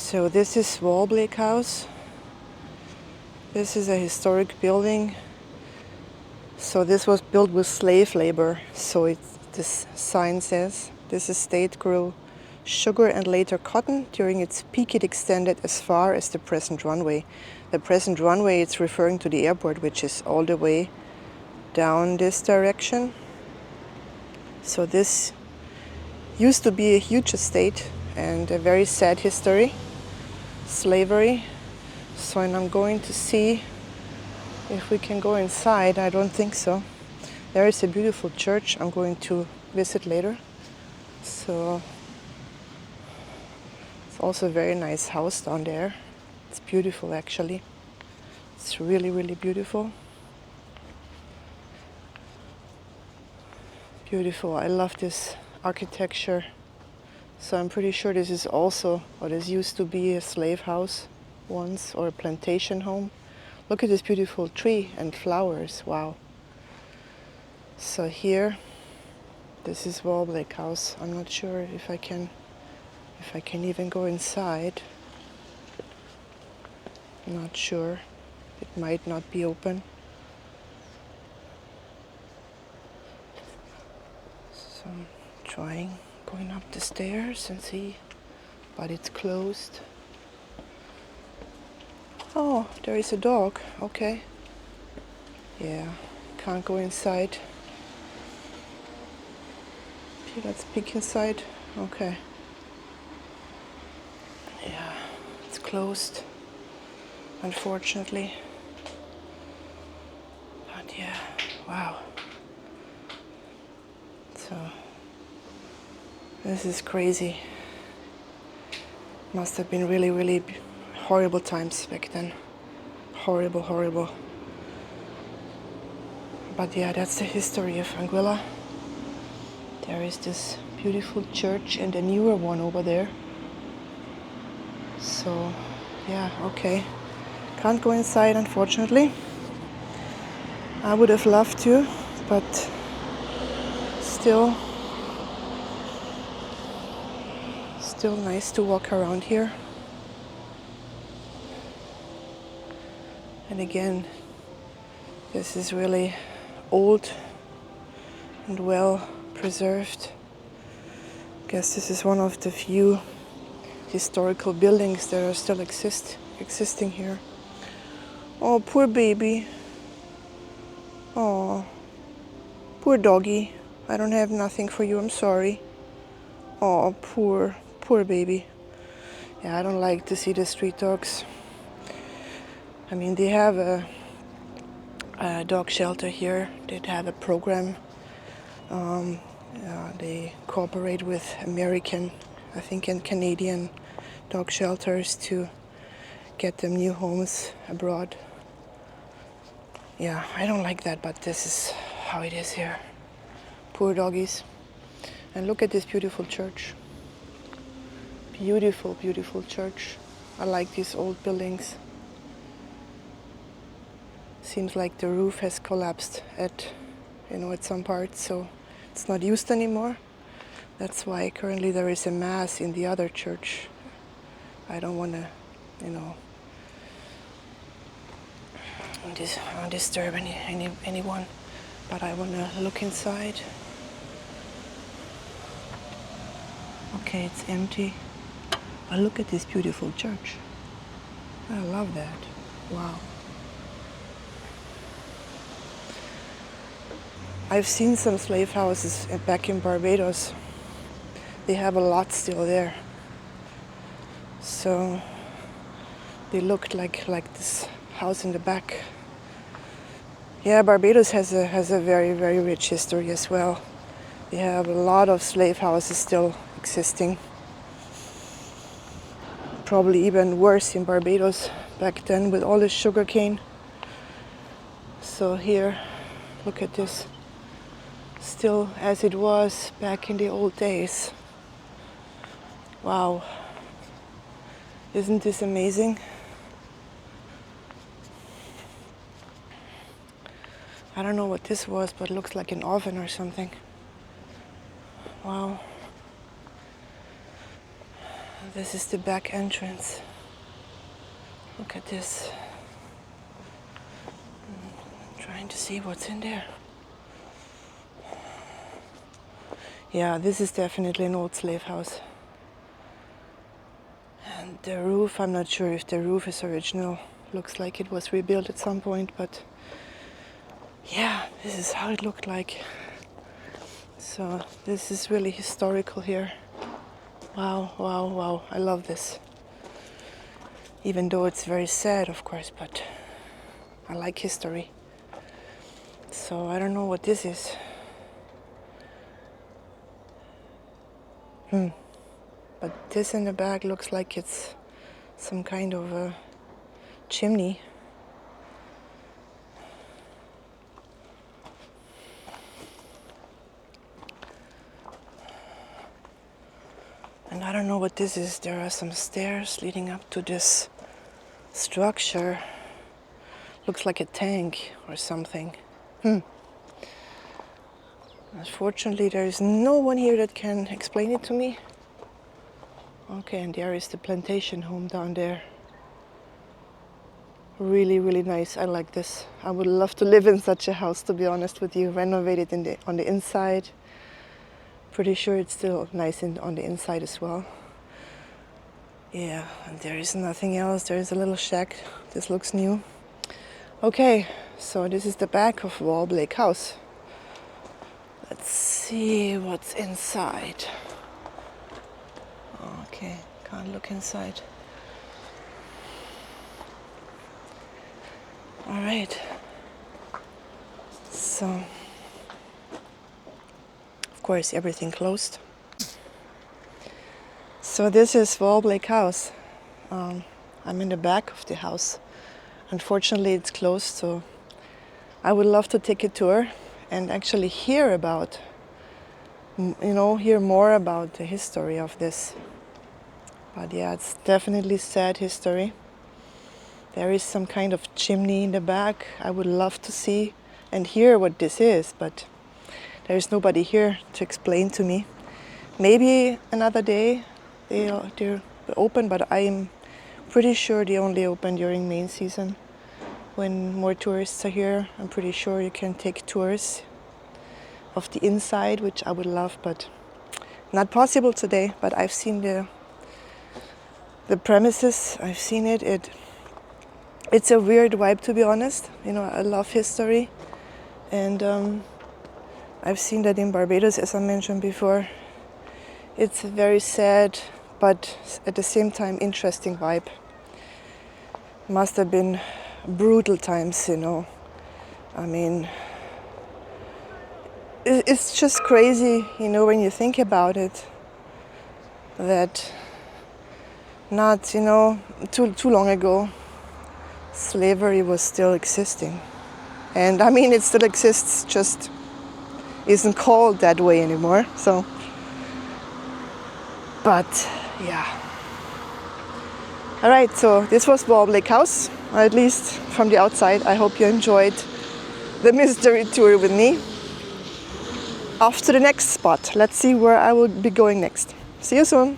So this is Wallblake House. This is a historic building. So this was built with slave labor. So this sign says, this estate grew sugar and later cotton. During its peak it extended as far as the present runway. The present runway, it's referring to the airport, which is all the way down this direction. So this used to be a huge estate and a very sad history, slavery. So and I'm going to see if we can go inside. I don't think so. There is a beautiful church I'm going to visit later. So it's also a very nice house down there. It's beautiful actually. It's really, really beautiful. Beautiful. I love this architecture. So I'm pretty sure this is also what is used to be a slave house once, or a plantation home. Look at this beautiful tree and flowers. Wow. So here, this is Wallblake House. I'm not sure if I can even go inside. Not sure. It might not be open. So I'm trying going up the stairs and see, but it's closed. Oh, there is a dog. Okay. Yeah, can't go inside. Okay, let's peek inside. Okay. Yeah, it's closed, unfortunately. But yeah, wow. So, this is crazy. Must have been really, really horrible times back then. Horrible, horrible. But yeah, that's the history of Anguilla. There is this beautiful church and a newer one over there. So, yeah, okay. Can't go inside, unfortunately. I would have loved to, but still nice to walk around here. And again, this is really old and well preserved. I guess this is one of the few historical buildings that are still existing here. Oh, poor baby. Oh, poor doggy. I don't have nothing for you, I'm sorry. Oh, poor baby. Yeah, I don't like to see the street dogs. I mean, they have a dog shelter here. They have a program. They cooperate with American, I think, and Canadian dog shelters to get them new homes abroad. Yeah, I don't like that, but this is how it is here. Poor doggies. And look at this beautiful church. Beautiful, beautiful church. I like these old buildings. Seems like the roof has collapsed at some parts, so it's not used anymore. That's why currently there is a mass in the other church. I don't want to, disturb anyone, but I want to look inside. Okay, it's empty. But look at this beautiful church. I love that. Wow. I've seen some slave houses back in Barbados. They have a lot still there. So they looked like this house in the back. Yeah, Barbados has a very, very rich history as well. They have a lot of slave houses still existing. Probably even worse in Barbados back then with all the sugar cane. So here, look at this. Still as it was back in the old days. Wow. Isn't this amazing? I don't know what this was, but it looks like an oven or something. Wow. This is the back entrance. Look at this. I'm trying to see what's in there. Yeah, this is definitely an old slave house. And the roof, I'm not sure if the roof is original. Looks like it was rebuilt at some point, but yeah, this is how it looked like. So this is really historical here. Wow, wow, wow, I love this. Even though it's very sad, of course, but I like history. So I don't know what this is. But this in the back looks like it's some kind of a chimney. And I don't know what this is. There are some stairs leading up to this structure. Looks like a tank or something. Unfortunately, there is no one here that can explain it to me. Okay, and there is the plantation home down there. Really, really nice. I like this. I would love to live in such a house, to be honest with you. Renovated on the inside. Pretty sure it's still nice on the inside as well. Yeah, and there is nothing else. There is a little shack. This looks new. Okay, so this is the back of Wallblake House. Let's see what's inside. Okay, can't look inside. All right. So, of course, everything closed. So this is Wallblake House. I'm in the back of the house. Unfortunately, it's closed, so I would love to take a tour and actually hear more about the history of this. But yeah, it's definitely sad history. There is some kind of chimney in the back. I would love to see and hear what this is, but there is nobody here to explain to me. Maybe another day they're open, but I'm pretty sure they only open during main season. When more tourists are here, I'm pretty sure you can take tours of the inside, which I would love, but not possible today. But I've seen the premises, I've seen it. It's a weird vibe, to be honest. You know, I love history, and I've seen that in Barbados, as I mentioned before. It's a very sad, but at the same time interesting vibe. Must have been brutal times, you know. I mean, it's just crazy, you know, when you think about it, that not, you know, too long ago, slavery was still existing. And I mean, it still exists, just isn't called that way anymore. So, but yeah. All right, so this was Wallblake House, or at least from the outside. I hope you enjoyed the mystery tour with me. Off to the next spot. Let's see where I will be going next. See you soon.